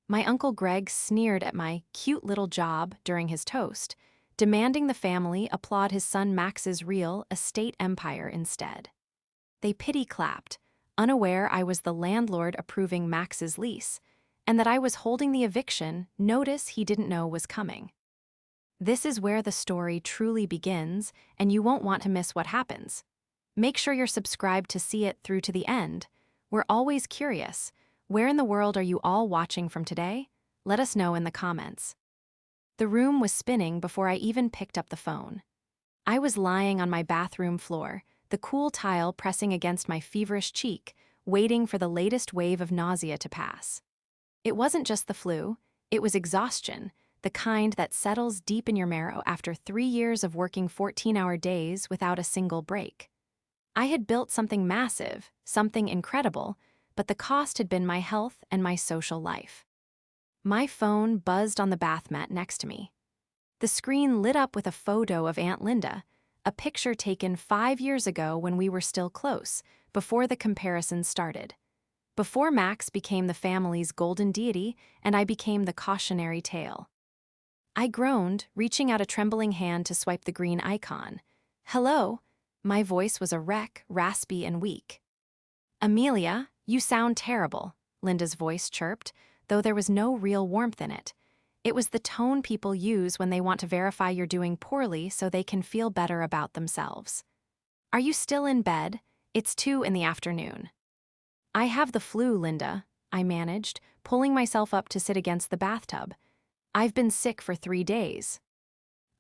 My Uncle Greg sneered at my cute little job during his toast, demanding the family applaud his son Max's real estate empire instead. They pity-clapped, unaware I was the landlord approving Max's lease, and that I was holding the eviction notice he didn't know was coming. This is where the story truly begins, and you won't want to miss what happens. Make sure you're subscribed to see it through to the end. We're always curious. Where in the world are you all watching from today? Let us know in the comments. The room was spinning before I even picked up the phone. I was lying on my bathroom floor, the cool tile pressing against my feverish cheek, waiting for the latest wave of nausea to pass. It wasn't just the flu, it was exhaustion, the kind that settles deep in your marrow after 3 years of working 14-hour days without a single break. I had built something massive, something incredible, but the cost had been my health and my social life. My phone buzzed on the bath mat next to me. The screen lit up with a photo of Aunt Linda, a picture taken 5 years ago when we were still close, before the comparison started. Before Max became the family's golden deity and I became the cautionary tale. I groaned, reaching out a trembling hand to swipe the green icon. "Hello?" My voice was a wreck, raspy and weak. "Amelia, you sound terrible," Linda's voice chirped, though there was no real warmth in it. It was the tone people use when they want to verify you're doing poorly so they can feel better about themselves. "Are you still in bed? It's 2 in the afternoon." "I have the flu, Linda," I managed, pulling myself up to sit against the bathtub. "I've been sick for 3 days."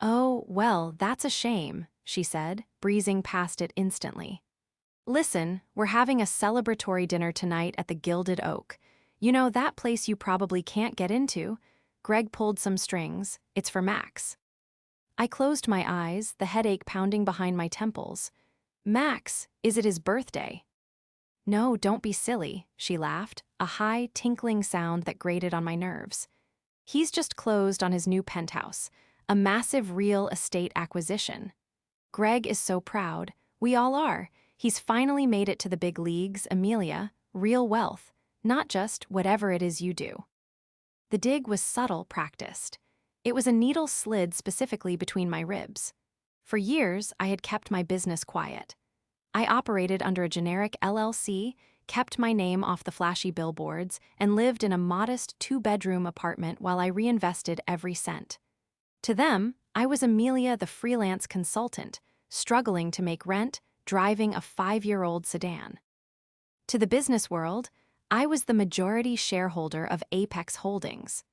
"Oh, well, that's a shame," she said, breezing past it instantly. "Listen, we're having a celebratory dinner tonight at the Gilded Oak. You know, that place you probably can't get into. Greg pulled some strings. It's for Max." I closed my eyes, the headache pounding behind my temples. "Max, is it his birthday?" "No, don't be silly," she laughed, a high, tinkling sound that grated on my nerves. "He's just closed on his new penthouse, a massive real estate acquisition. Greg is so proud. We all are. He's finally made it to the big leagues, Amelia, real wealth, not just whatever it is you do." The dig was subtle, practiced. It was a needle slid specifically between my ribs. For years, I had kept my business quiet. I operated under a generic LLC, kept my name off the flashy billboards, and lived in a modest 2-bedroom apartment while I reinvested every cent. To them, I was Amelia the freelance consultant, struggling to make rent, driving a 5-year-old sedan. To the business world, I was the majority shareholder of Apex Holdings,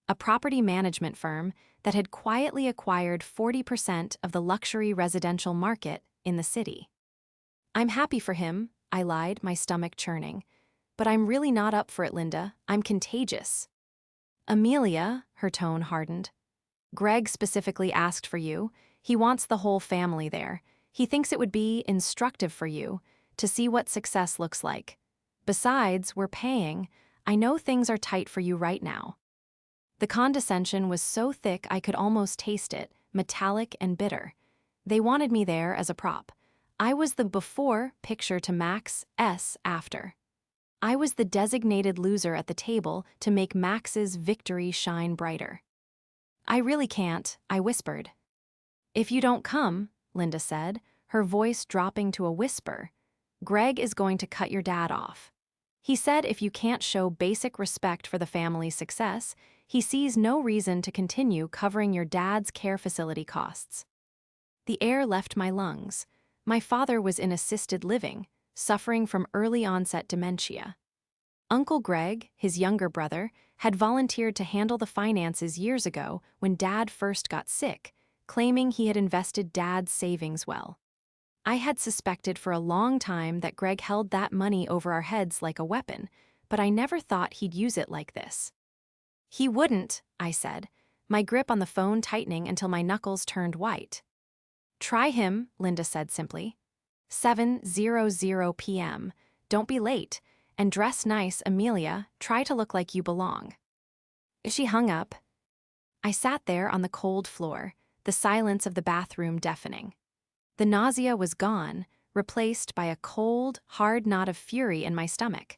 a property management firm that had quietly acquired 40% of the luxury residential market in the city. "I'm happy for him," I lied, my stomach churning. "But I'm really not up for it, Linda. I'm contagious." "Amelia," her tone hardened. "Greg specifically asked for you. He wants the whole family there. He thinks it would be instructive for you to see what success looks like. Besides, we're paying. I know things are tight for you right now." The condescension was so thick I could almost taste it, metallic and bitter. They wanted me there as a prop. I was the before picture to Max's after. I was the designated loser at the table to make Max's victory shine brighter. "I really can't," I whispered. "If you don't come," Linda said, her voice dropping to a whisper, "Greg is going to cut your dad off. He said if you can't show basic respect for the family's success, he sees no reason to continue covering your dad's care facility costs." The air left my lungs. My father was in assisted living, suffering from early-onset dementia. Uncle Greg, his younger brother, had volunteered to handle the finances years ago when Dad first got sick, claiming he had invested Dad's savings well. I had suspected for a long time that Greg held that money over our heads like a weapon, but I never thought he'd use it like this. "He wouldn't," I said, my grip on the phone tightening until my knuckles turned white. "Try him," Linda said simply. 7:00 p.m. Don't be late. And dress nice, Amelia. Try to look like you belong." She hung up. I sat there on the cold floor, the silence of the bathroom deafening. The nausea was gone, replaced by a cold, hard knot of fury in my stomach.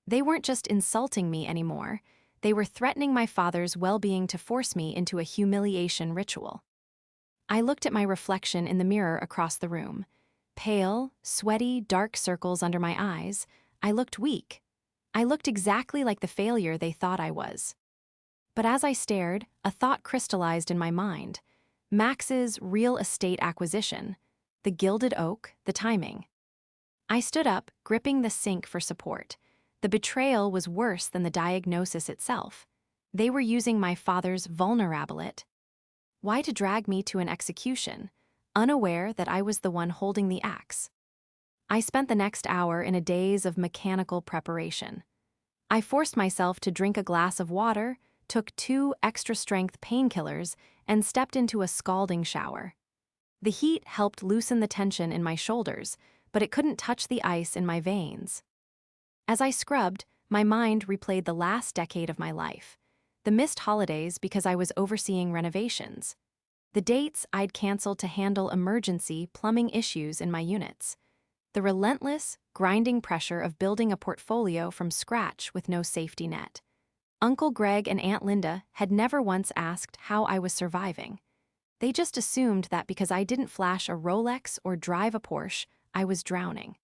They weren't just insulting me anymore. They were threatening my father's well-being to force me into a humiliation ritual. I looked at my reflection in the mirror across the room. Pale, sweaty, dark circles under my eyes. I looked weak. I looked exactly like the failure they thought I was. But as I stared, a thought crystallized in my mind. Max's real estate acquisition. The gilded oak, the timing. I stood up, gripping the sink for support. The betrayal was worse than the diagnosis itself. They were using my father's vulnerability. Why to drag me to an execution, unaware that I was the one holding the axe? I spent the next hour in a daze of mechanical preparation. I forced myself to drink a glass of water, took 2 extra-strength painkillers, and stepped into a scalding shower. The heat helped loosen the tension in my shoulders, but it couldn't touch the ice in my veins. As I scrubbed, my mind replayed the last decade of my life. The missed holidays because I was overseeing renovations. The dates I'd canceled to handle emergency plumbing issues in my units. The relentless, grinding pressure of building a portfolio from scratch with no safety net. Uncle Greg and Aunt Linda had never once asked how I was surviving. They just assumed that because I didn't flash a Rolex or drive a Porsche, I was drowning.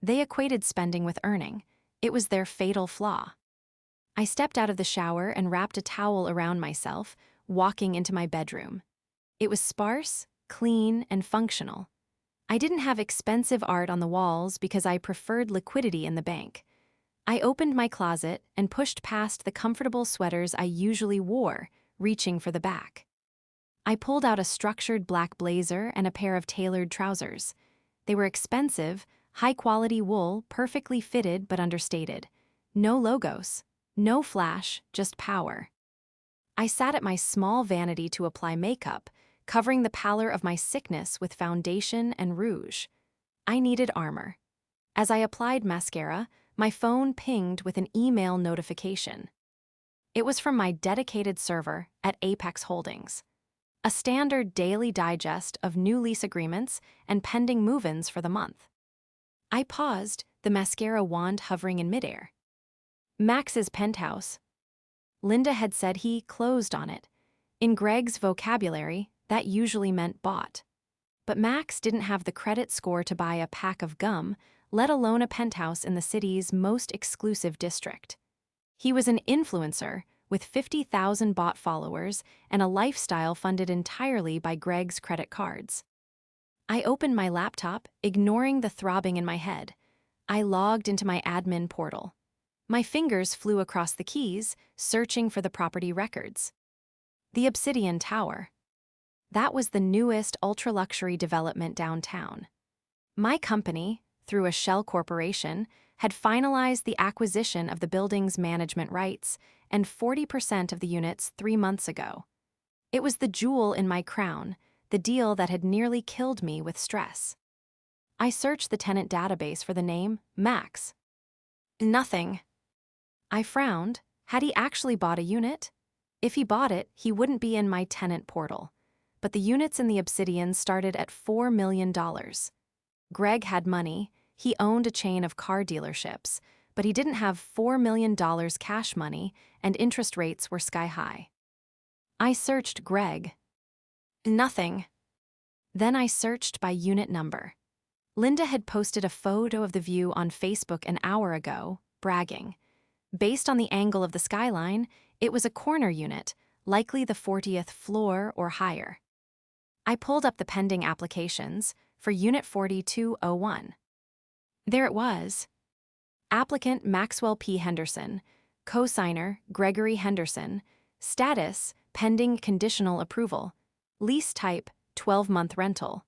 They equated spending with earning. It was their fatal flaw. I stepped out of the shower and wrapped a towel around myself, walking into my bedroom. It was sparse, clean, and functional. I didn't have expensive art on the walls because I preferred liquidity in the bank. I opened my closet and pushed past the comfortable sweaters I usually wore, reaching for the back. I pulled out a structured black blazer and a pair of tailored trousers. They were expensive, high-quality wool, perfectly fitted but understated. No logos, no flash, just power. I sat at my small vanity to apply makeup, covering the pallor of my sickness with foundation and rouge. I needed armor. As I applied mascara, my phone pinged with an email notification. It was from my dedicated server at Apex Holdings. A standard daily digest of new lease agreements and pending move-ins for the month. I paused, the mascara wand hovering in midair. Max's penthouse. Linda had said he closed on it. In Greg's vocabulary, that usually meant bought. But Max didn't have the credit score to buy a pack of gum, let alone a penthouse in the city's most exclusive district. He was an influencer with 50,000 bot followers and a lifestyle funded entirely by Greg's credit cards. I opened my laptop, ignoring the throbbing in my head. I logged into my admin portal. My fingers flew across the keys, searching for the property records. The Obsidian Tower. That was the newest ultra-luxury development downtown. My company, through a shell corporation, had finalized the acquisition of the building's management rights and 40% of the units 3 months ago. It was the jewel in my crown, the deal that had nearly killed me with stress. I searched the tenant database for the name Max. Nothing. I frowned. Had he actually bought a unit? If he bought it, he wouldn't be in my tenant portal. But the units in the Obsidian started at $4 million. Greg had money. He owned a chain of car dealerships, but he didn't have $4 million cash money, and interest rates were sky high. I searched Greg. Nothing. Then I searched by unit number. Linda had posted a photo of the view on Facebook an hour ago, bragging. Based on the angle of the skyline, it was a corner unit, likely the 40th floor or higher. I pulled up the pending applications for Unit 4201. There it was. Applicant Maxwell P. Henderson, co-signer Gregory Henderson, status pending conditional approval, lease type 12-month rental.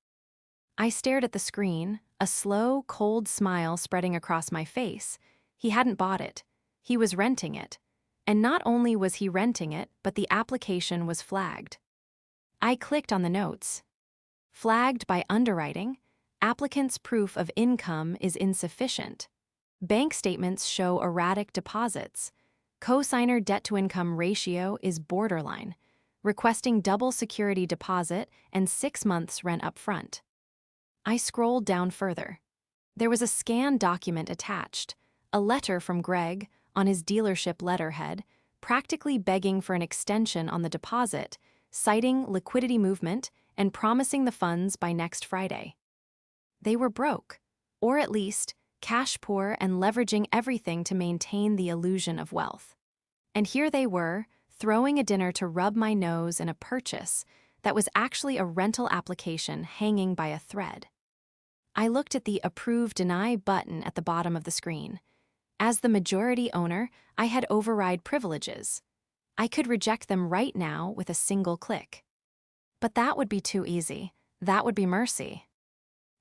I stared at the screen, a slow, cold smile spreading across my face. He hadn't bought it. He was renting it. And not only was he renting it, but the application was flagged. I clicked on the notes. Flagged by underwriting, applicant's proof of income is insufficient. Bank statements show erratic deposits. Co-signer debt-to-income ratio is borderline, requesting double security deposit and 6 months rent up front. I scrolled down further. There was a scanned document attached, a letter from Greg on his dealership letterhead, practically begging for an extension on the deposit, citing liquidity movement and promising the funds by next Friday. They were broke, or at least cash poor and leveraging everything to maintain the illusion of wealth. And here they were, throwing a dinner to rub my nose in a purchase that was actually a rental application hanging by a thread. I looked at the Approve Deny button at the bottom of the screen. As the majority owner, I had override privileges. I could reject them right now with a single click. But that would be too easy. That would be mercy.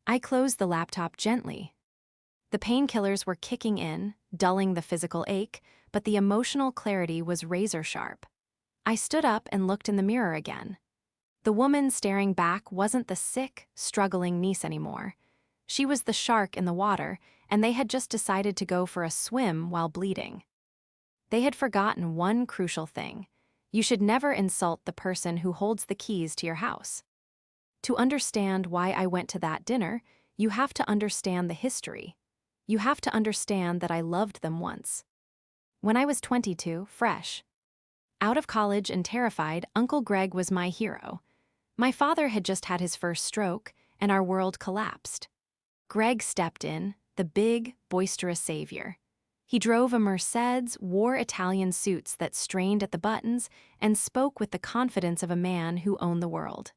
I closed the laptop gently. The painkillers were kicking in, dulling the physical ache, but the emotional clarity was razor sharp. I stood up and looked in the mirror again. The woman staring back wasn't the sick, struggling niece anymore. She was the shark in the water, and they had just decided to go for a swim while bleeding. They had forgotten one crucial thing. You should never insult the person who holds the keys to your house. To understand why I went to that dinner, you have to understand the history. You have to understand that I loved them once. When I was 22, fresh, out of college and terrified, Uncle Greg was my hero. My father had just had his first stroke, and our world collapsed. Greg stepped in, the big, boisterous savior. He drove a Mercedes, wore Italian suits that strained at the buttons, and spoke with the confidence of a man who owned the world.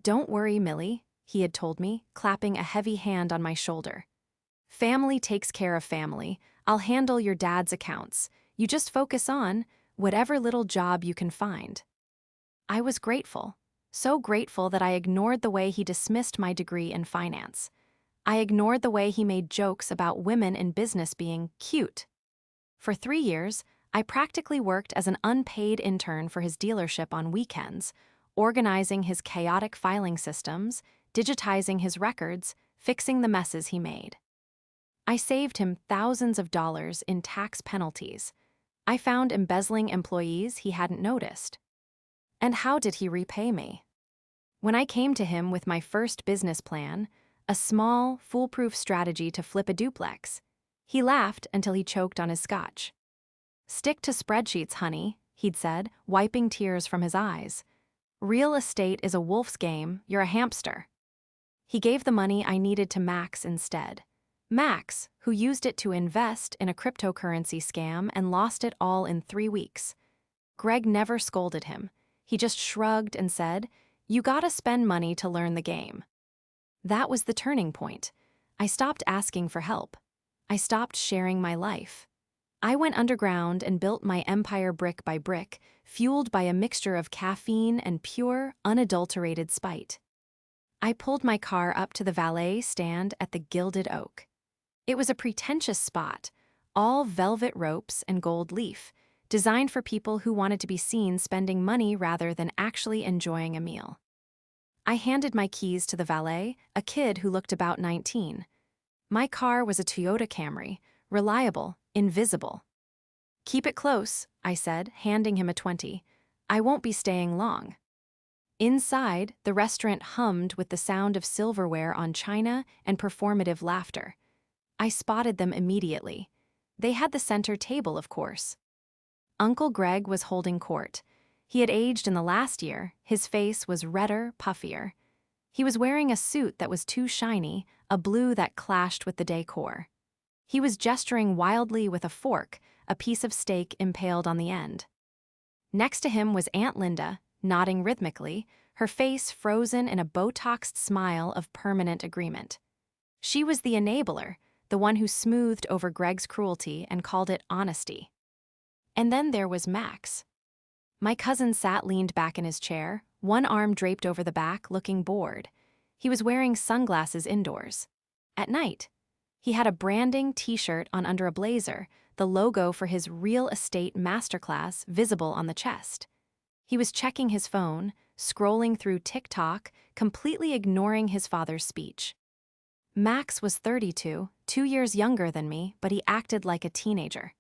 "Don't worry, Millie," he had told me, clapping a heavy hand on my shoulder. "Family takes care of family. I'll handle your dad's accounts. You just focus on whatever little job you can find." I was grateful, so grateful that I ignored the way he dismissed my degree in finance. I ignored the way he made jokes about women in business being cute. For 3 years, I practically worked as an unpaid intern for his dealership on weekends, organizing his chaotic filing systems, digitizing his records, fixing the messes he made. I saved him thousands of dollars in tax penalties. I found embezzling employees he hadn't noticed. And how did he repay me? When I came to him with my first business plan, a small, foolproof strategy to flip a duplex, he laughed until he choked on his scotch. "Stick to spreadsheets, honey," he'd said, wiping tears from his eyes. "Real estate is a wolf's game, you're a hamster." He gave the money I needed to Max instead. Max, who used it to invest in a cryptocurrency scam and lost it all in 3 weeks. Greg never scolded him. He just shrugged and said, "You gotta spend money to learn the game." That was the turning point. I stopped asking for help. I stopped sharing my life. I went underground and built my empire brick by brick, fueled by a mixture of caffeine and pure, unadulterated spite. I pulled my car up to the valet stand at the Gilded Oak. It was a pretentious spot, all velvet ropes and gold leaf, designed for people who wanted to be seen spending money rather than actually enjoying a meal. I handed my keys to the valet, a kid who looked about 19. My car was a Toyota Camry, reliable, invisible. "Keep it close," I said, handing him a 20. "I won't be staying long." Inside, the restaurant hummed with the sound of silverware on china and performative laughter. I spotted them immediately. They had the center table, of course. Uncle Greg was holding court. He had aged in the last year, his face was redder, puffier. He was wearing a suit that was too shiny, a blue that clashed with the decor. He was gesturing wildly with a fork, a piece of steak impaled on the end. Next to him was Aunt Linda, nodding rhythmically, her face frozen in a Botoxed smile of permanent agreement. She was the enabler, the one who smoothed over Greg's cruelty and called it honesty. And then there was Max. My cousin sat leaned back in his chair, one arm draped over the back, looking bored. He was wearing sunglasses indoors. At night, he had a branding t-shirt on under a blazer, the logo for his real estate masterclass visible on the chest. He was checking his phone, scrolling through TikTok, completely ignoring his father's speech. Max was 32, 2 years younger than me, but he acted like a teenager.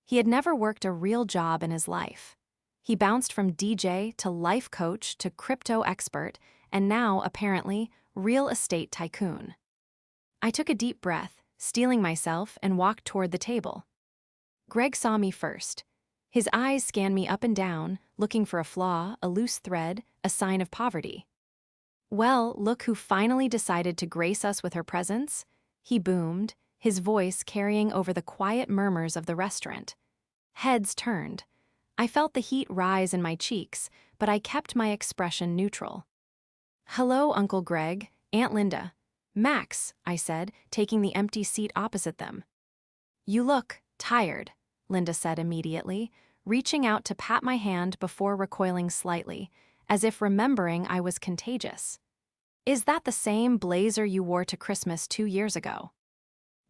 He had never worked a real job in his life. He bounced from DJ to life coach to crypto expert, and now, apparently, real estate tycoon. I took a deep breath, steeling myself, and walked toward the table. Greg saw me first. His eyes scanned me up and down, looking for a flaw, a loose thread, a sign of poverty. "Well, look who finally decided to grace us with her presence," he boomed, his voice carrying over the quiet murmurs of the restaurant. Heads turned. I felt the heat rise in my cheeks, but I kept my expression neutral. "Hello, Uncle Greg, Aunt Linda. Max," I said, taking the empty seat opposite them. "You look tired," Linda said immediately, reaching out to pat my hand before recoiling slightly, as if remembering I was contagious. "Is that the same blazer you wore to Christmas 2 years ago?"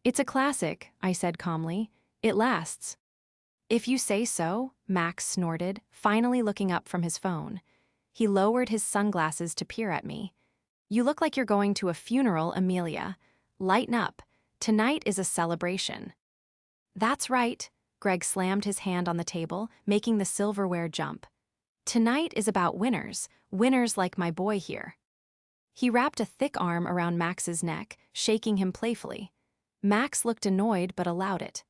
"It's a classic," I said calmly. "It lasts." "If you say so," Max snorted, finally looking up from his phone. He lowered his sunglasses to peer at me. "You look like you're going to a funeral, Amelia. Lighten up. Tonight is a celebration." "That's right." Greg slammed his hand on the table, making the silverware jump. "Tonight is about winners, winners like my boy here." He wrapped a thick arm around Max's neck, shaking him playfully. Max looked annoyed but allowed it.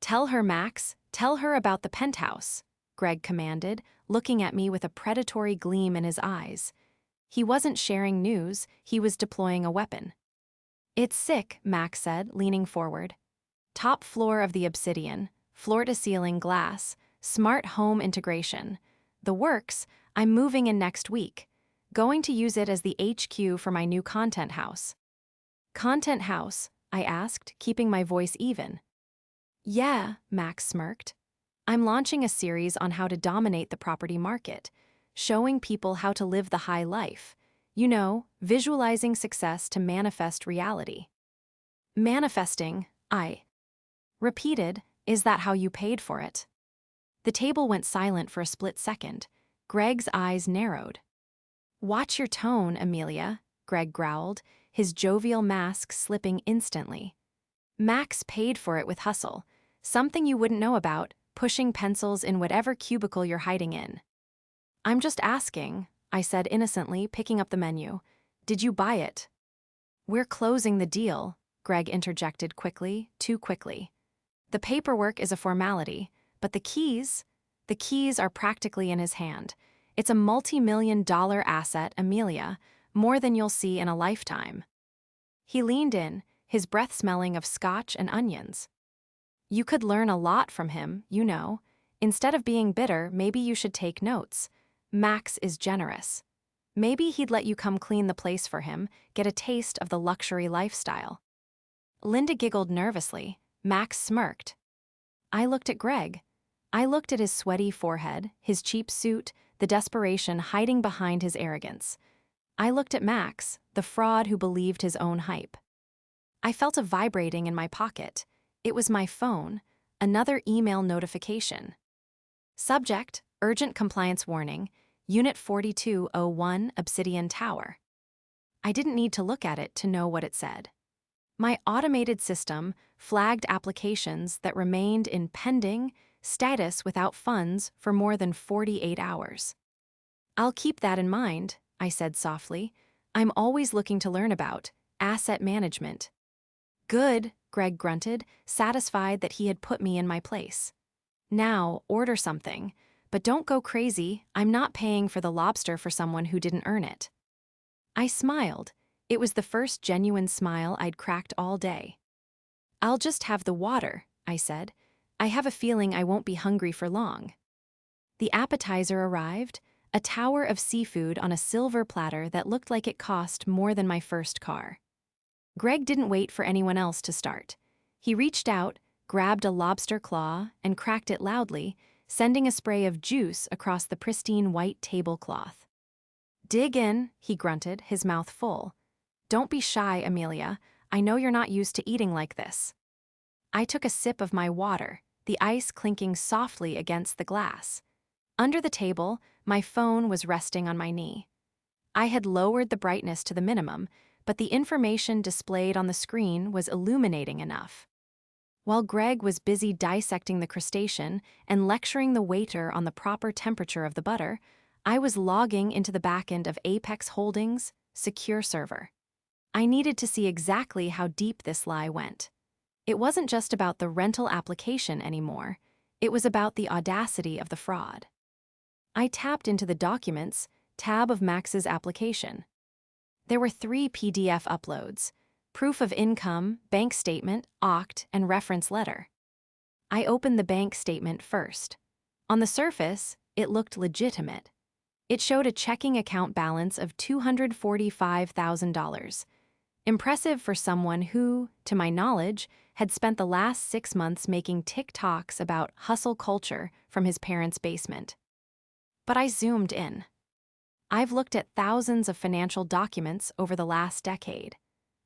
"Tell her, Max, tell her about the penthouse," Greg commanded, looking at me with a predatory gleam in his eyes. He wasn't sharing news, he was deploying a weapon. "It's sick," Max said, leaning forward. "Top floor of the Obsidian, floor-to-ceiling glass, smart home integration. The works. I'm moving in next week. Going to use it as the HQ for my new content house." "Content house?" I asked, keeping my voice even. "Yeah," Max smirked. "I'm launching a series on how to dominate the property market, showing people how to live the high life. You know, visualizing success to manifest reality." "Manifesting," I repeated. "Is that how you paid for it?" The table went silent for a split second. Greg's eyes narrowed. "Watch your tone, Amelia," Greg growled, his jovial mask slipping instantly. "Max paid for it with hustle. Something you wouldn't know about, pushing pencils in whatever cubicle you're hiding in." "I'm just asking," I said innocently, picking up the menu. "Did you buy it?" "We're closing the deal," Greg interjected quickly, too quickly. "The paperwork is a formality, but the keys are practically in his hand. It's a multi-million-dollar asset, Amelia, more than you'll see in a lifetime." He leaned in, his breath smelling of scotch and onions. "You could learn a lot from him, you know. Instead of being bitter, maybe you should take notes. Max is generous. Maybe he'd let you come clean the place for him, get a taste of the luxury lifestyle." Linda giggled nervously. Max smirked. I looked at Greg. I looked at his sweaty forehead, his cheap suit, the desperation hiding behind his arrogance. I looked at Max, the fraud who believed his own hype. I felt a vibrating in my pocket. It was my phone, another email notification. Subject: Urgent Compliance Warning, Unit 4201, Obsidian Tower. I didn't need to look at it to know what it said. My automated system flagged applications that remained in pending status without funds for more than 48 hours. "I'll keep that in mind," I said softly. "I'm always looking to learn about asset management." "Good," Greg grunted, satisfied that he had put me in my place. "Now, order something. But don't go crazy, I'm not paying for the lobster for someone who didn't earn it." I smiled. It was the first genuine smile I'd cracked all day. "I'll just have the water," I said. "I have a feeling I won't be hungry for long." The appetizer arrived, a tower of seafood on a silver platter that looked like it cost more than my first car. Greg didn't wait for anyone else to start. He reached out, grabbed a lobster claw, and cracked it loudly, sending a spray of juice across the pristine white tablecloth. "Dig in," he grunted, his mouth full. "Don't be shy, Amelia. I know you're not used to eating like this." I took a sip of my water, the ice clinking softly against the glass. Under the table, my phone was resting on my knee. I had lowered the brightness to the minimum, but the information displayed on the screen was illuminating enough. While Greg was busy dissecting the crustacean and lecturing the waiter on the proper temperature of the butter, I was logging into the backend of Apex Holdings' secure server. I needed to see exactly how deep this lie went. It wasn't just about the rental application anymore. It was about the audacity of the fraud. I tapped into the Documents tab of Max's application. There were 3 PDF uploads: proof of income, bank statement, OCT, and reference letter. I opened the bank statement first. On the surface, it looked legitimate. It showed a checking account balance of $245,000. Impressive for someone who, to my knowledge, had spent the last 6 months making TikToks about hustle culture from his parents' basement. But I zoomed in. I've looked at thousands of financial documents over the last decade.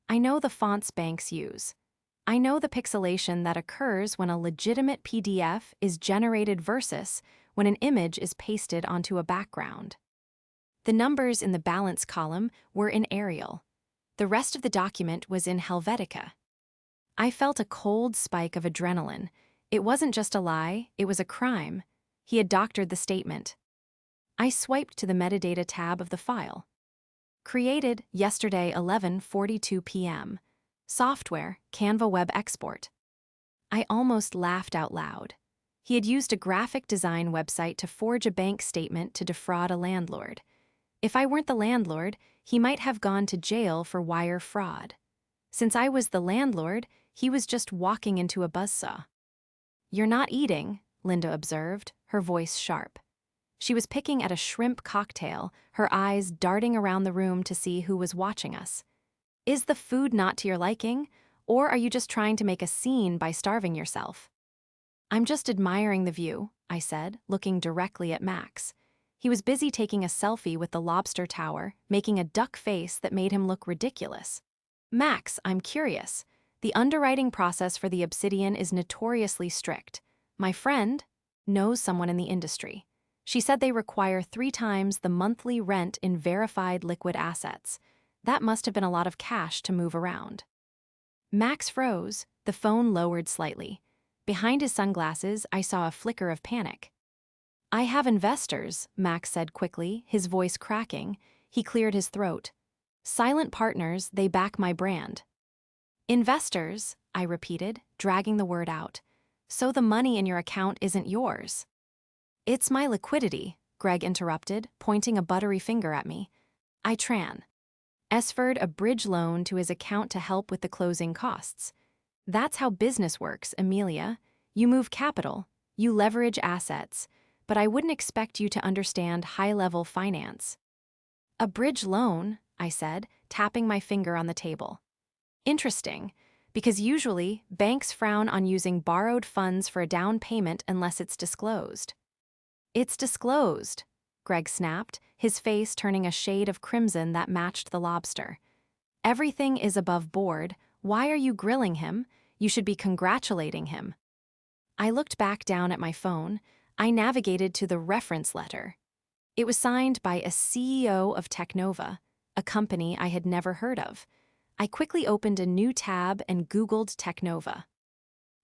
I know the fonts banks use. I know the pixelation that occurs when a legitimate PDF is generated versus when an image is pasted onto a background. The numbers in the balance column were in Arial. The rest of the document was in Helvetica. I felt a cold spike of adrenaline. It wasn't just a lie, it was a crime. He had doctored the statement. I swiped to the metadata tab of the file. Created yesterday 11:42 p.m. Software, Canva Web Export. I almost laughed out loud. He had used a graphic design website to forge a bank statement to defraud a landlord. If I weren't the landlord, he might have gone to jail for wire fraud. Since I was the landlord, he was just walking into a buzzsaw. "You're not eating," Linda observed, her voice sharp. She was picking at a shrimp cocktail, her eyes darting around the room to see who was watching us. "Is the food not to your liking, or are you just trying to make a scene by starving yourself?" "I'm just admiring the view," I said, looking directly at Max. He was busy taking a selfie with the lobster tower, making a duck face that made him look ridiculous. "Max, I'm curious. The underwriting process for the Obsidian is notoriously strict. My friend knows someone in the industry. She said they require 3 times the monthly rent in verified liquid assets. That must have been a lot of cash to move around." Max froze, the phone lowered slightly. Behind his sunglasses, I saw a flicker of panic. "I have investors," Max said quickly, his voice cracking. He cleared his throat. "Silent partners, they back my brand." "Investors," I repeated, dragging the word out. "So the money in your account isn't yours." "It's my liquidity," Greg interrupted, pointing a buttery finger at me. "I transferred a bridge loan to his account to help with the closing costs. That's how business works, Amelia. You move capital, you leverage assets, but I wouldn't expect you to understand high-level finance." "A bridge loan," I said, tapping my finger on the table. "Interesting, because usually banks frown on using borrowed funds for a down payment unless it's disclosed." "It's disclosed," Greg snapped, his face turning a shade of crimson that matched the lobster. "Everything is above board. Why are you grilling him? You should be congratulating him." I looked back down at my phone. I navigated to the reference letter. It was signed by a CEO of Technova, a company I had never heard of. I quickly opened a new tab and Googled Technova.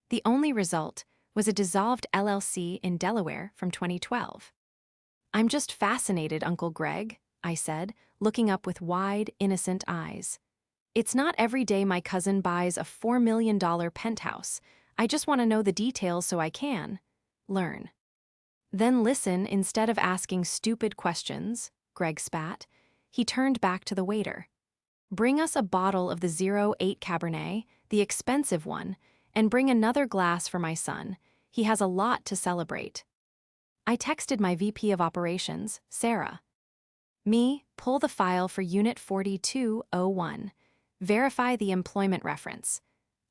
The only result was a dissolved LLC in Delaware from 2012. "I'm just fascinated, Uncle Greg," I said, looking up with wide, innocent eyes. "It's not every day my cousin buys a $4 million penthouse. I just want to know the details so I can learn." "Then listen instead of asking stupid questions," Greg spat. He turned back to the waiter. "Bring us a bottle of the 08 Cabernet, the expensive one, and bring another glass for my son. He has a lot to celebrate." I texted my VP of Operations, Sarah. "Me, pull the file for Unit 4201. Verify the employment reference.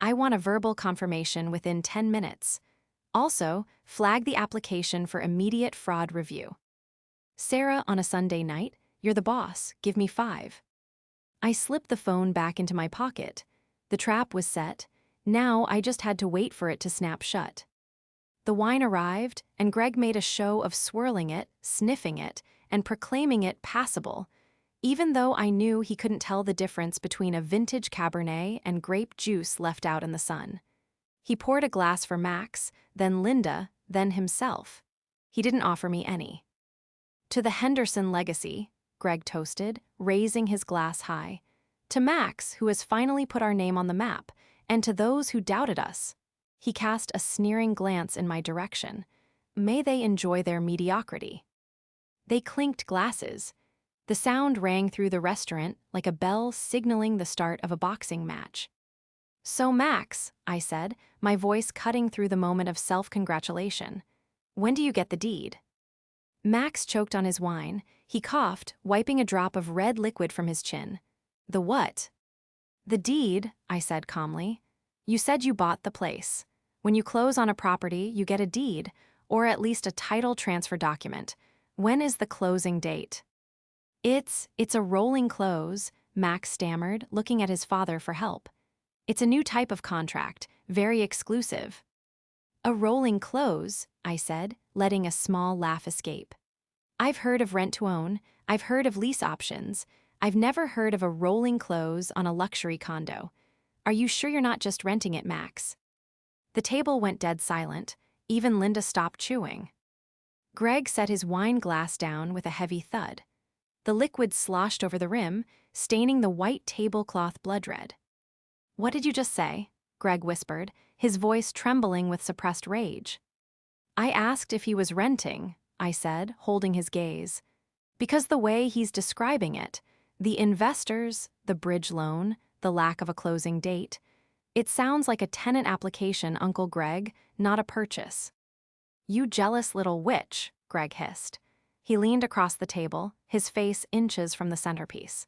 I want a verbal confirmation within 10 minutes. Also, flag the application for immediate fraud review." "Sarah, on a Sunday night? You're the boss. Give me 5. I slipped the phone back into my pocket. The trap was set. Now I just had to wait for it to snap shut. The wine arrived, and Greg made a show of swirling it, sniffing it, and proclaiming it passable, even though I knew he couldn't tell the difference between a vintage Cabernet and grape juice left out in the sun. He poured a glass for Max, then Linda, then himself. He didn't offer me any. "To the Henderson legacy," Greg toasted, raising his glass high. "To Max, who has finally put our name on the map, and to those who doubted us." He cast a sneering glance in my direction. May they enjoy their mediocrity. They clinked glasses. The sound rang through the restaurant like a bell signaling the start of a boxing match. "So Max," I said, my voice cutting through the moment of self-congratulation, "when do you get the deed?" Max choked on his wine. He coughed, wiping a drop of red liquid from his chin. "The what?" "The deed," I said calmly. "You said you bought the place. When you close on a property, you get a deed, or at least a title transfer document. When is the closing date?" It's a rolling close," Max stammered, looking at his father for help. "It's a new type of contract, very exclusive." "A rolling close," I said, letting a small laugh escape. "I've heard of rent-to-own, I've heard of lease options. I've never heard of a rolling close on a luxury condo. Are you sure you're not just renting it, Max?" The table went dead silent. Even Linda stopped chewing. Greg set his wine glass down with a heavy thud. The liquid sloshed over the rim, staining the white tablecloth blood red. "What did you just say?" Greg whispered, his voice trembling with suppressed rage. "I asked if he was renting," I said, holding his gaze. "Because the way he's describing it, the investors, the bridge loan, the lack of a closing date, it sounds like a tenant application, Uncle Greg, not a purchase." "You jealous little witch," Greg hissed. He leaned across the table, his face inches from the centerpiece.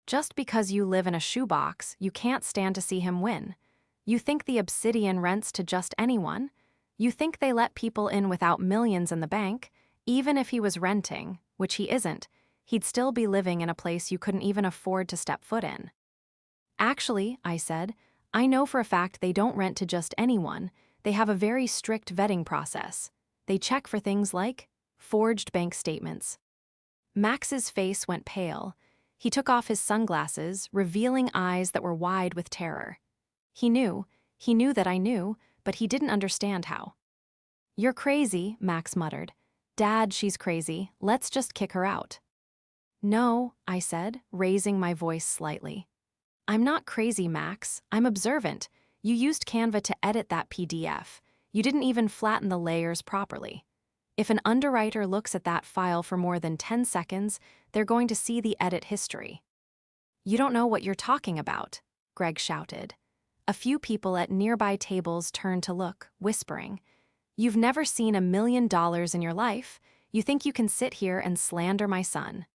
"Just because you live in a shoebox, you can't stand to see him win. You think the Obsidian rents to just anyone? You think they let people in without millions in the bank? Even if he was renting, which he isn't, he'd still be living in a place you couldn't even afford to step foot in." "Actually," I said, "I know for a fact they don't rent to just anyone. They have a very strict vetting process. They check for things like forged bank statements." Max's face went pale. He took off his sunglasses, revealing eyes that were wide with terror. He knew that I knew, but he didn't understand how. "You're crazy," Max muttered. "Dad, she's crazy. Let's just kick her out." "No," I said, raising my voice slightly. "I'm not crazy, Max. I'm observant. You used Canva to edit that PDF. You didn't even flatten the layers properly. If an underwriter looks at that file for more than 10 seconds, they're going to see the edit history." "You don't know what you're talking about," Greg shouted. A few people at nearby tables turned to look, whispering. "You've never seen $1 million in your life. You think you can sit here and slander my son."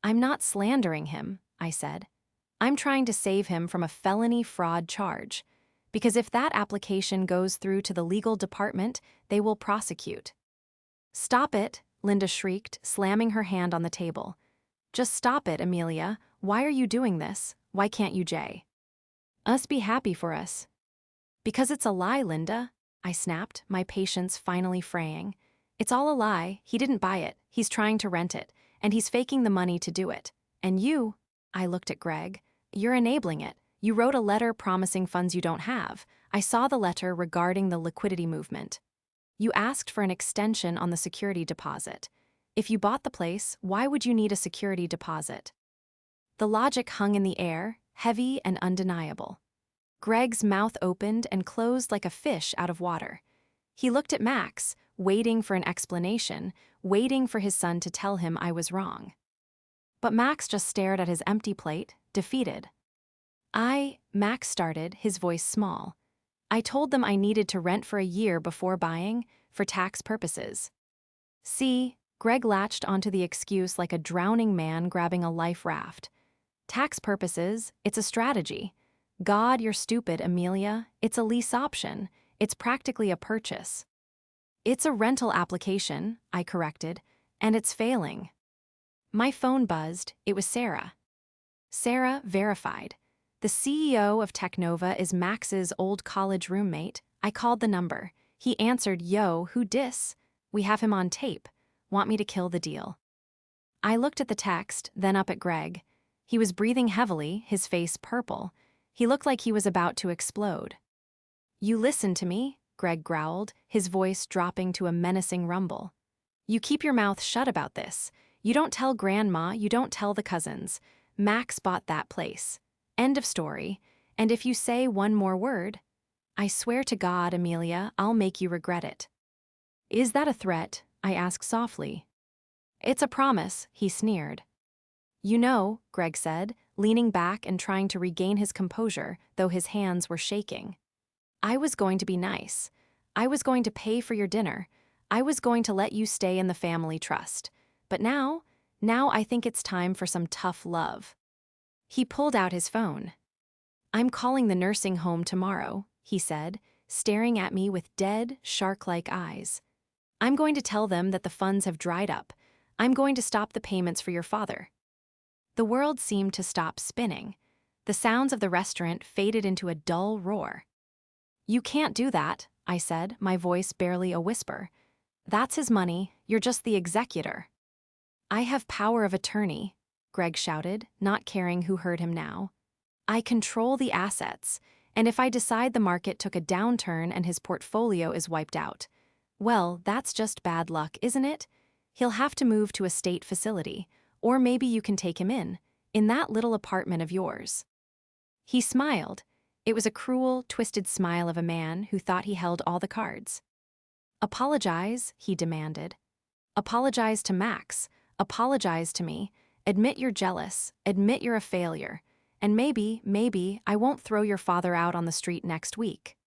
"I'm not slandering him," I said. "I'm trying to save him from a felony fraud charge. Because if that application goes through to the legal department, they will prosecute." "Stop it," Linda shrieked, slamming her hand on the table. "Just stop it, Amelia. Why are you doing this? Why can't you, Jay? Us be happy for us." "Because it's a lie, Linda," I snapped, my patience finally fraying. "It's all a lie. He didn't buy it. He's trying to rent it. And he's faking the money to do it. And you," I looked at Greg, "you're enabling it. You wrote a letter promising funds you don't have. I saw the letter regarding the liquidity movement. You asked for an extension on the security deposit. If you bought the place, why would you need a security deposit?" The logic hung in the air, heavy and undeniable. Greg's mouth opened and closed like a fish out of water. He looked at Max, waiting for an explanation, waiting for his son to tell him I was wrong. But Max just stared at his empty plate, defeated. Max started, his voice small. "I told them I needed to rent for a year before buying, for tax purposes." "See," Greg latched onto the excuse like a drowning man grabbing a life raft. "Tax purposes, it's a strategy. God, you're stupid, Amelia. It's a lease option. It's practically a purchase." "It's a rental application," I corrected, "and it's failing." My phone buzzed. It was Sarah. Sarah verified. The CEO of Technova is Max's old college roommate. I called the number. He answered, "Yo, who dis? We have him on tape. Want me to kill the deal?" I looked at the text, then up at Greg. He was breathing heavily, his face purple. He looked like he was about to explode. "You listen to me," Greg growled, his voice dropping to a menacing rumble. "You keep your mouth shut about this. You don't tell Grandma, you don't tell the cousins. Max bought that place. End of story. And if you say one more word..." I swear to God, Amelia, I'll make you regret it. Is that a threat? I asked softly. It's a promise, he sneered. You know, Greg said, leaning back and trying to regain his composure, though his hands were shaking. I was going to be nice. I was going to pay for your dinner. I was going to let you stay in the family trust. But now I think it's time for some tough love. He pulled out his phone. I'm calling the nursing home tomorrow, he said, staring at me with dead, shark-like eyes. I'm going to tell them that the funds have dried up. I'm going to stop the payments for your father. The world seemed to stop spinning. The sounds of the restaurant faded into a dull roar. You can't do that, I said, my voice barely a whisper. That's his money, you're just the executor. I have power of attorney, Greg shouted, not caring who heard him now. I control the assets, and if I decide the market took a downturn and his portfolio is wiped out, well, that's just bad luck, isn't it? He'll have to move to a state facility, or maybe you can take him in that little apartment of yours. He smiled. It was a cruel, twisted smile of a man who thought he held all the cards. Apologize, he demanded. Apologize to Max. Apologize to me. Admit you're jealous. Admit you're a failure. And maybe, I won't throw your father out on the street next week.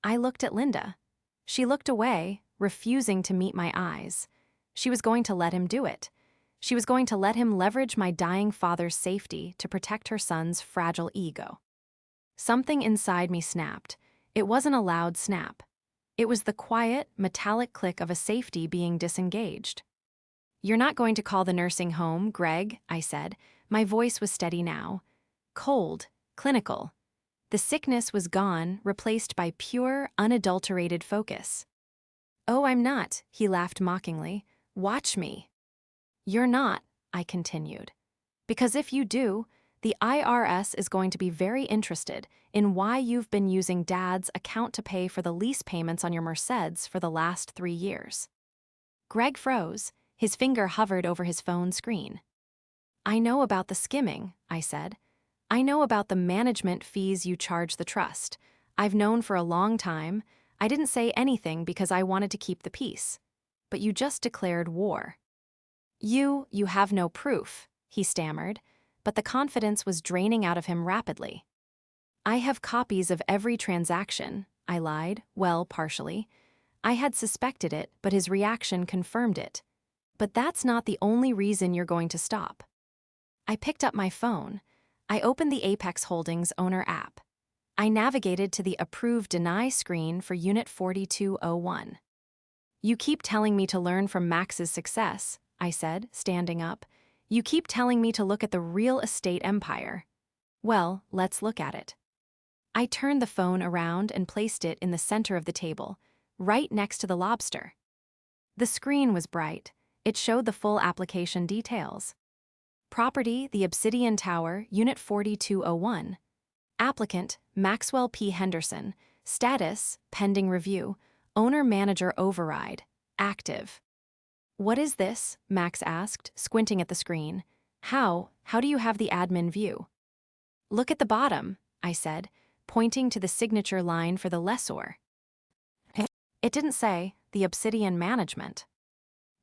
I looked at Linda. She looked away, refusing to meet my eyes. She was going to let him do it. She was going to let him leverage my dying father's safety to protect her son's fragile ego. Something inside me snapped. It wasn't a loud snap. It was the quiet, metallic click of a safety being disengaged. You're not going to call the nursing home, Greg, I said. My voice was steady now. Cold, clinical. The sickness was gone, replaced by pure, unadulterated focus. Oh, I'm not, he laughed mockingly. Watch me. You're not, I continued. Because if you do, the IRS is going to be very interested in why you've been using Dad's account to pay for the lease payments on your Mercedes for the last 3 years. Greg froze. His finger hovered over his phone screen. I know about the skimming, I said. I know about the management fees you charge the trust. I've known for a long time. I didn't say anything because I wanted to keep the peace. But you just declared war. You have no proof, he stammered, but the confidence was draining out of him rapidly. I have copies of every transaction, I lied, well, partially. I had suspected it, but his reaction confirmed it. But that's not the only reason you're going to stop. I picked up my phone. I opened the Apex Holdings owner app. I navigated to the Approve Deny screen for Unit 4201. You keep telling me to learn from Max's success, I said, standing up. You keep telling me to look at the real estate empire. Well, let's look at it. I turned the phone around and placed it in the center of the table, right next to the lobster. The screen was bright. It showed the full application details. Property, the Obsidian Tower, Unit 4201. Applicant, Maxwell P. Henderson. Status, pending review. Owner-manager override. Active. What is this? Max asked, squinting at the screen. How do you have the admin view? Look at the bottom, I said, pointing to the signature line for the lessor. It didn't say, the Obsidian Management.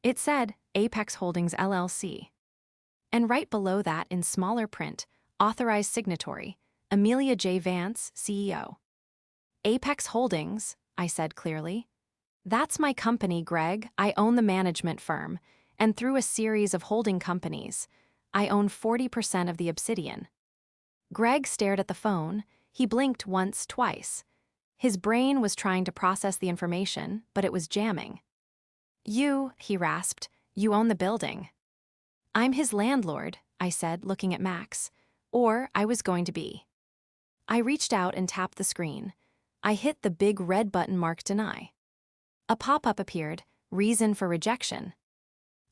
It said, Apex Holdings LLC. And right below that, in smaller print, authorized signatory, Amelia J. Vance, CEO. Apex Holdings, I said clearly. That's my company, Greg. I own the management firm, and through a series of holding companies, I own 40% of the Obsidian. Greg stared at the phone. He blinked once, twice. His brain was trying to process the information, but it was jamming. He rasped, you own the building. I'm his landlord, I said, looking at Max. Or I was going to be. I reached out and tapped the screen. I hit the big red button marked Deny. A pop-up appeared, Reason for Rejection.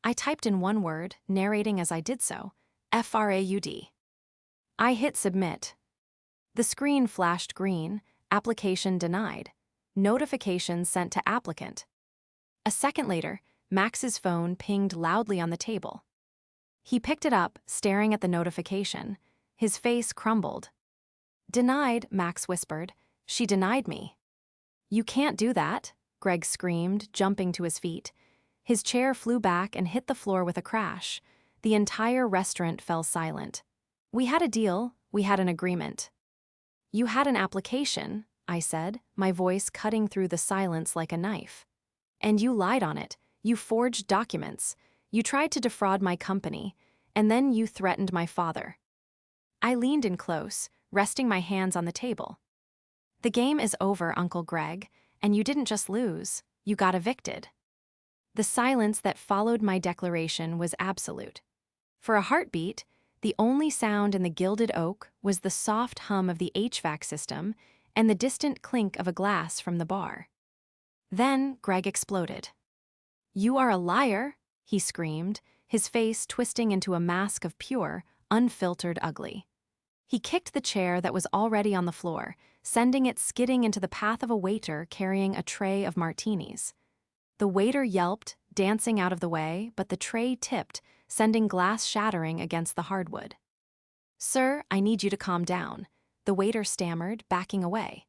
I typed in one word, narrating as I did so, FRAUD. I hit Submit. The screen flashed green, Application Denied. Notification sent to applicant. A second later, Max's phone pinged loudly on the table. He picked it up, staring at the notification. His face crumbled. Denied, Max whispered. She denied me. "You can't do that," Greg screamed, jumping to his feet. His chair flew back and hit the floor with a crash. The entire restaurant fell silent. "We had a deal, we had an agreement." "You had an application," I said, my voice cutting through the silence like a knife. "And you lied on it. You forged documents. You tried to defraud my company, and then you threatened my father." I leaned in close, resting my hands on the table. "The game is over, Uncle Greg, and you didn't just lose, you got evicted." The silence that followed my declaration was absolute. For a heartbeat, the only sound in the gilded oak was the soft hum of the HVAC system and the distant clink of a glass from the bar. Then Greg exploded. "You are a liar," he screamed, his face twisting into a mask of pure, unfiltered ugly. He kicked the chair that was already on the floor, sending it skidding into the path of a waiter carrying a tray of martinis. The waiter yelped, dancing out of the way, but the tray tipped, sending glass shattering against the hardwood. "Sir, I need you to calm down," the waiter stammered, backing away.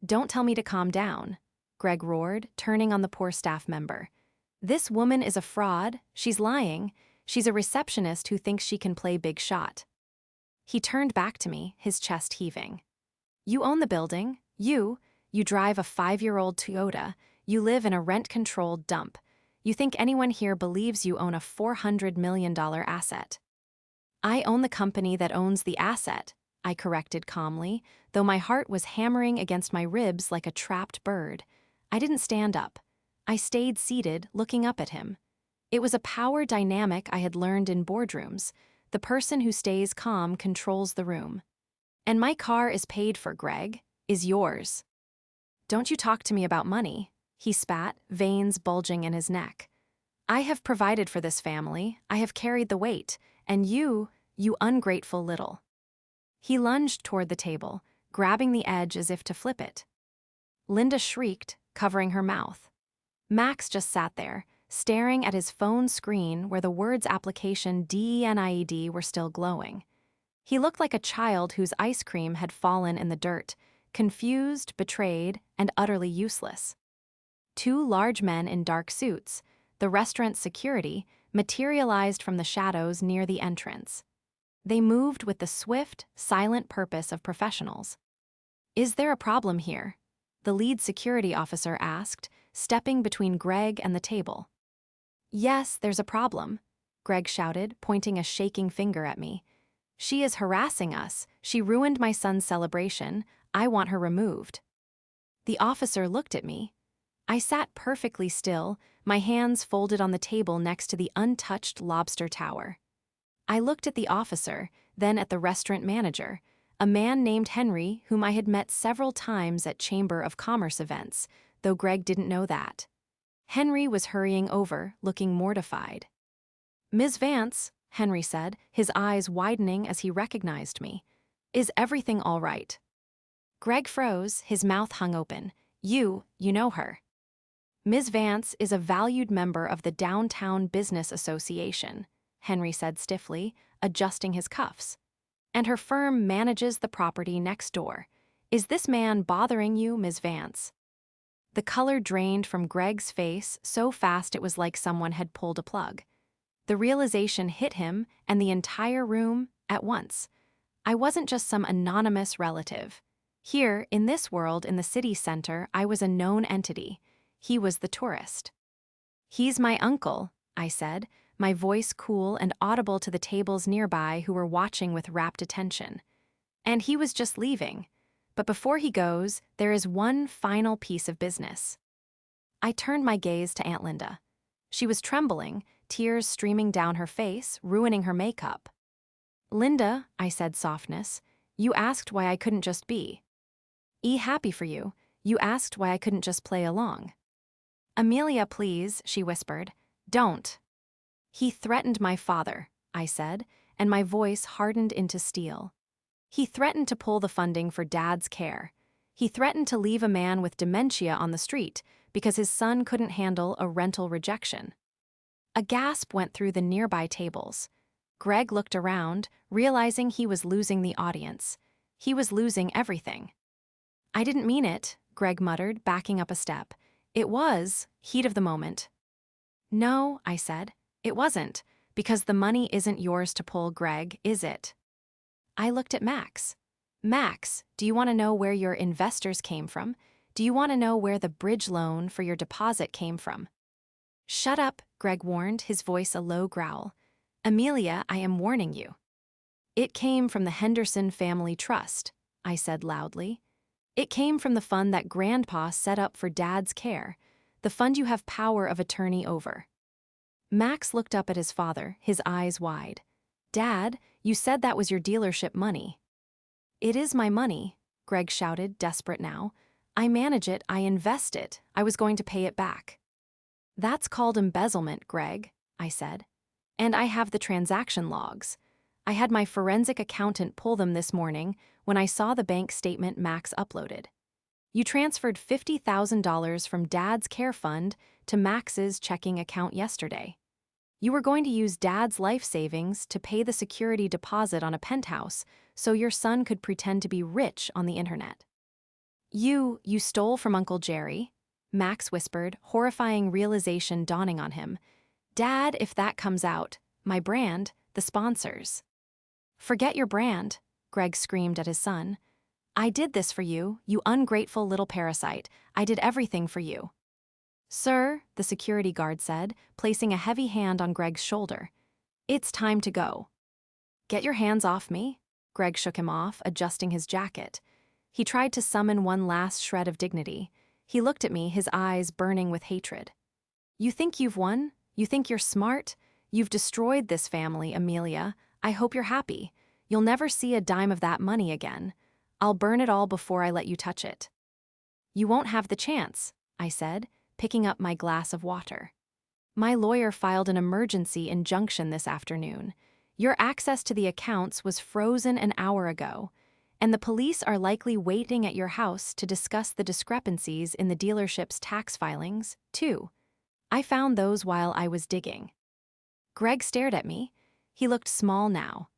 "Don't tell me to calm down," Greg roared, turning on the poor staff member. "This woman is a fraud, she's lying, she's a receptionist who thinks she can play big shot." He turned back to me, his chest heaving. "You own the building, you drive a 5-year-old Toyota, you live in a rent-controlled dump. You think anyone here believes you own a $400 million asset?" "I own the company that owns the asset," I corrected calmly, though my heart was hammering against my ribs like a trapped bird. I didn't stand up. I stayed seated, looking up at him. It was a power dynamic I had learned in boardrooms. The person who stays calm controls the room. "And my car is paid for, Greg. Is yours." "Don't you talk to me about money," he spat, veins bulging in his neck. "I have provided for this family, I have carried the weight, and you ungrateful little." He lunged toward the table, grabbing the edge as if to flip it. Linda shrieked, covering her mouth. Max just sat there, staring at his phone screen where the words application DENIED were still glowing. He looked like a child whose ice cream had fallen in the dirt, confused, betrayed, and utterly useless. Two large men in dark suits, the restaurant's security, materialized from the shadows near the entrance. They moved with the swift, silent purpose of professionals. "Is there a problem here?" the lead security officer asked, stepping between Greg and the table. "Yes, there's a problem," Greg shouted, pointing a shaking finger at me. "She is harassing us. She ruined my son's celebration. I want her removed." The officer looked at me. I sat perfectly still, my hands folded on the table next to the untouched lobster tower. I looked at the officer, then at the restaurant manager, a man named Henry whom I had met several times at Chamber of Commerce events, though Greg didn't know that. Henry was hurrying over, looking mortified. "Ms. Vance," Henry said, his eyes widening as he recognized me. "Is everything all right?" Greg froze, his mouth hung open. You know her." "Ms. Vance is a valued member of the Downtown Business Association," Henry said stiffly, adjusting his cuffs. "And her firm manages the property next door. Is this man bothering you, Ms. Vance?" The color drained from Greg's face so fast it was like someone had pulled a plug. The realization hit him and the entire room at once. I wasn't just some anonymous relative. Here, in this world in the city center, I was a known entity. He was the tourist. "He's my uncle," I said, my voice cool and audible to the tables nearby who were watching with rapt attention. "And he was just leaving. But before he goes, there is one final piece of business." I turned my gaze to Aunt Linda. She was trembling, tears streaming down her face, ruining her makeup. "Linda," I said softness, "you asked why I couldn't just be happy for you. You asked why I couldn't just play along." "Amelia, please," she whispered. "Don't." "He threatened my father," I said, and my voice hardened into steel. "He threatened to pull the funding for Dad's care. He threatened to leave a man with dementia on the street because his son couldn't handle a rental rejection." A gasp went through the nearby tables. Greg looked around, realizing he was losing the audience. He was losing everything. "I didn't mean it," Greg muttered, backing up a step. It was, heat of the moment. No, I said. It wasn't, because the money isn't yours to pull, Greg, is it? I looked at Max. Max, do you want to know where your investors came from? Do you want to know where the bridge loan for your deposit came from? Shut up, Greg warned, his voice a low growl. Amelia, I am warning you. It came from the Henderson Family Trust, I said loudly. It came from the fund that Grandpa set up for Dad's care, the fund you have power of attorney over. Max looked up at his father, his eyes wide. Dad, you said that was your dealership money. It is my money, Greg shouted, desperate now. I manage it, I invest it, I was going to pay it back. That's called embezzlement, Greg, I said. And I have the transaction logs. I had my forensic accountant pull them this morning when I saw the bank statement Max uploaded. You transferred $50,000 from Dad's care fund to Max's checking account yesterday. You were going to use Dad's life savings to pay the security deposit on a penthouse so your son could pretend to be rich on the internet. You stole from Uncle Jerry, Max whispered, horrifying realization dawning on him. Dad, if that comes out, my brand, the sponsors. Forget your brand, Greg screamed at his son. I did this for you, you ungrateful little parasite. I did everything for you. Sir, the security guard said, placing a heavy hand on Greg's shoulder. It's time to go. Get your hands off me, Greg shook him off, adjusting his jacket. He tried to summon one last shred of dignity. He looked at me, his eyes burning with hatred. You think you've won? You think you're smart? You've destroyed this family, Amelia. I hope you're happy. You'll never see a dime of that money again. I'll burn it all before I let you touch it. You won't have the chance, I said, picking up my glass of water. My lawyer filed an emergency injunction this afternoon. Your access to the accounts was frozen an hour ago, and the police are likely waiting at your house to discuss the discrepancies in the dealership's tax filings, too. I found those while I was digging. Greg stared at me. He looked small now.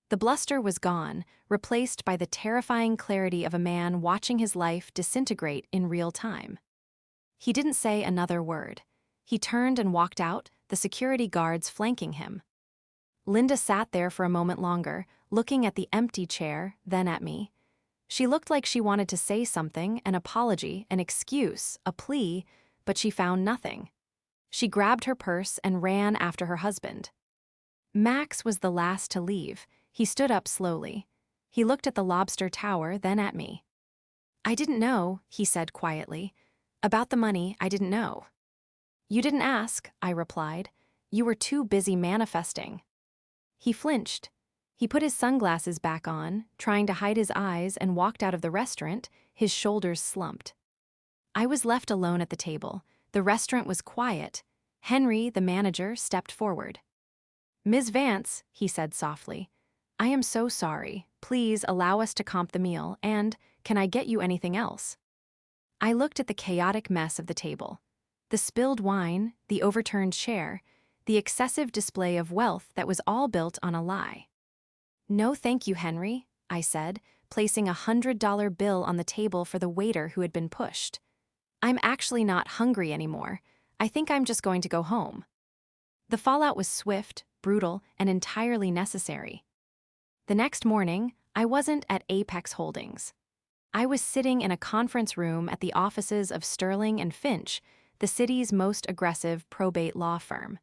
The bluster was gone, replaced by the terrifying clarity of a man watching his life disintegrate in real time. He didn't say another word. He turned and walked out, the security guards flanking him. Linda sat there for a moment longer, looking at the empty chair, then at me. She looked like she wanted to say something, an apology, an excuse, a plea, but she found nothing. She grabbed her purse and ran after her husband. Max was the last to leave. He stood up slowly. He looked at the lobster tower, then at me. I didn't know, he said quietly. About the money, I didn't know. You didn't ask, I replied. You were too busy manifesting. He flinched. He put his sunglasses back on, trying to hide his eyes, and walked out of the restaurant, his shoulders slumped. I was left alone at the table. The restaurant was quiet. Henry, the manager, stepped forward. Ms. Vance, he said softly, I am so sorry. Please allow us to comp the meal, and can I get you anything else? I looked at the chaotic mess of the table. The spilled wine, the overturned chair, the excessive display of wealth that was all built on a lie. No thank you, Henry, I said, placing $100 bill on the table for the waiter who had been pushed. I'm actually not hungry anymore. I think I'm just going to go home. The fallout was swift, brutal, and entirely necessary. The next morning, I wasn't at Apex Holdings. I was sitting in a conference room at the offices of Sterling and Finch, the city's most aggressive probate law firm.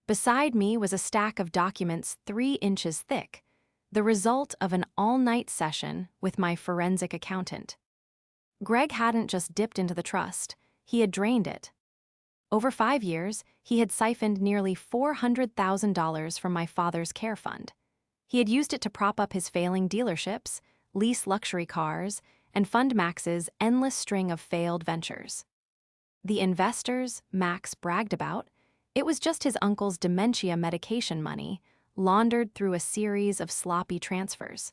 Beside me was a stack of documents 3 inches thick, the result of an all-night session with my forensic accountant. Greg hadn't just dipped into the trust, he had drained it. Over 5 years, he had siphoned nearly $400,000 from my father's care fund. He had used it to prop up his failing dealerships, lease luxury cars, and fund Max's endless string of failed ventures. The investors Max bragged about, it was just his uncle's dementia medication money, laundered through a series of sloppy transfers.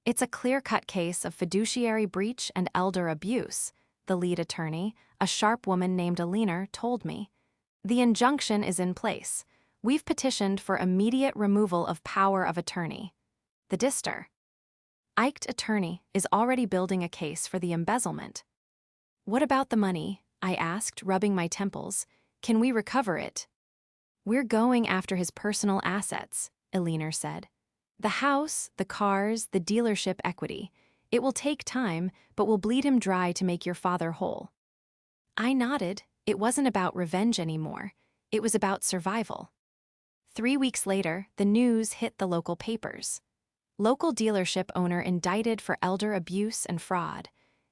It's a clear-cut case of fiduciary breach and elder abuse, the lead attorney, a sharp woman named Alina, told me. The injunction is in place. We've petitioned for immediate removal of power of attorney. The Dister. Iked attorney is already building a case for the embezzlement. What about the money? I asked, rubbing my temples. Can we recover it? We're going after his personal assets, Eleanor said. The house, the cars, the dealership equity. It will take time, but we'll bleed him dry to make your father whole. I nodded. It wasn't about revenge anymore. It was about survival. 3 weeks later, the news hit the local papers. Local dealership owner indicted for elder abuse and fraud.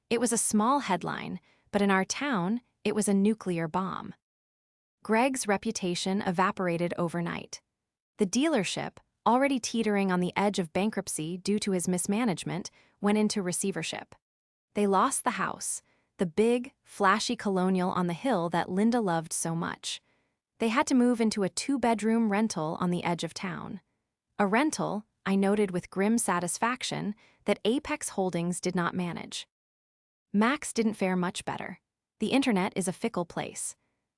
It was a small headline, but in our town, it was a nuclear bomb. Greg's reputation evaporated overnight. The dealership, already teetering on the edge of bankruptcy due to his mismanagement, went into receivership. They lost the house, the big, flashy colonial on the hill that Linda loved so much. They had to move into a 2-bedroom rental on the edge of town. A rental, I noted with grim satisfaction, that Apex Holdings did not manage. Max didn't fare much better. The internet is a fickle place.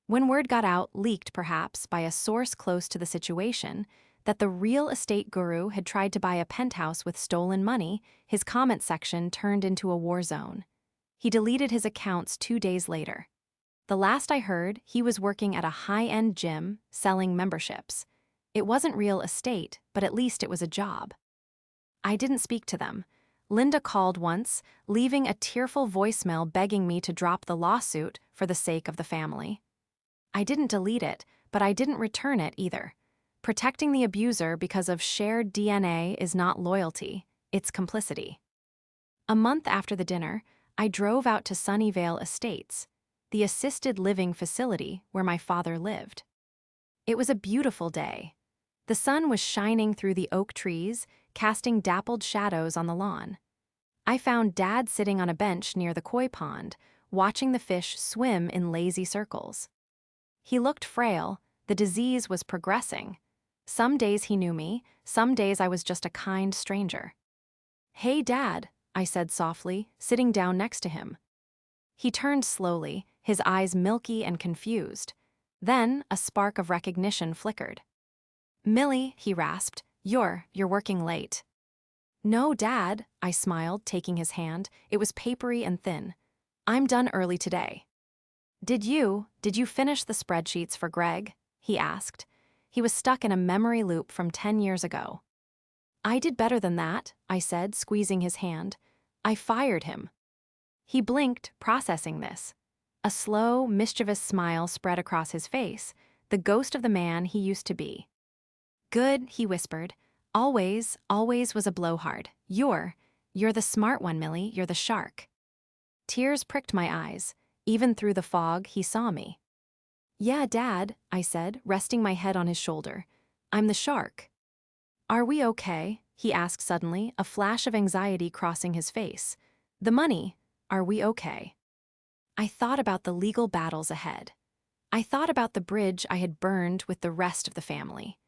When word got out, leaked perhaps by a source close to the situation, that the real estate guru had tried to buy a penthouse with stolen money, his comment section turned into a war zone. He deleted his accounts 2 days later. The last I heard, he was working at a high-end gym, selling memberships. It wasn't real estate, but at least it was a job. I didn't speak to them. Linda called once, leaving a tearful voicemail begging me to drop the lawsuit for the sake of the family. I didn't delete it, but I didn't return it either. Protecting the abuser because of shared DNA is not loyalty, it's complicity. A month after the dinner, I drove out to Sunnyvale Estates, the assisted living facility where my father lived. It was a beautiful day. The sun was shining through the oak trees, casting dappled shadows on the lawn. I found Dad sitting on a bench near the koi pond, watching the fish swim in lazy circles. He looked frail, the disease was progressing. Some days he knew me, some days I was just a kind stranger. "Hey, Dad," I said softly, sitting down next to him. He turned slowly, his eyes milky and confused. Then a spark of recognition flickered. "Millie," he rasped, you're working late." "No, Dad," I smiled, taking his hand. It was papery and thin. "I'm done early today." Did you finish the spreadsheets for Greg?" he asked. He was stuck in a memory loop from 10 years ago. "I did better than that," I said, squeezing his hand. "I fired him." He blinked, processing this. A slow, mischievous smile spread across his face, the ghost of the man he used to be. "Good," he whispered. Always was a blowhard. You're the smart one, Millie, you're the shark." Tears pricked my eyes. Even through the fog, he saw me. "Yeah, Dad," I said, resting my head on his shoulder. "I'm the shark." "Are we okay?" he asked suddenly, a flash of anxiety crossing his face. "The money, are we okay?" I thought about the legal battles ahead. I thought about the bridge I had burned with the rest of the family.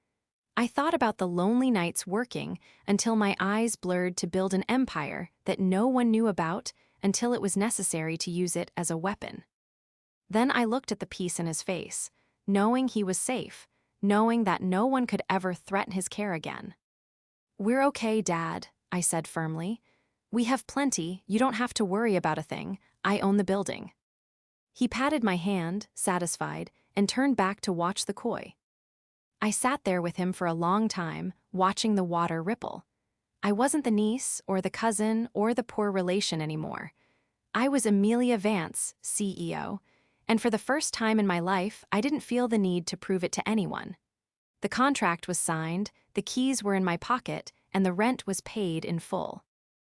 I thought about the lonely nights working until my eyes blurred to build an empire that no one knew about until it was necessary to use it as a weapon. Then I looked at the peace in his face, knowing he was safe, knowing that no one could ever threaten his care again. "We're okay, Dad," I said firmly. "We have plenty, you don't have to worry about a thing, I own the building." He patted my hand, satisfied, and turned back to watch the koi. I sat there with him for a long time, watching the water ripple. I wasn't the niece, or the cousin, or the poor relation anymore. I was Amelia Vance, CEO, and for the first time in my life, I didn't feel the need to prove it to anyone. The contract was signed, the keys were in my pocket, and the rent was paid in full.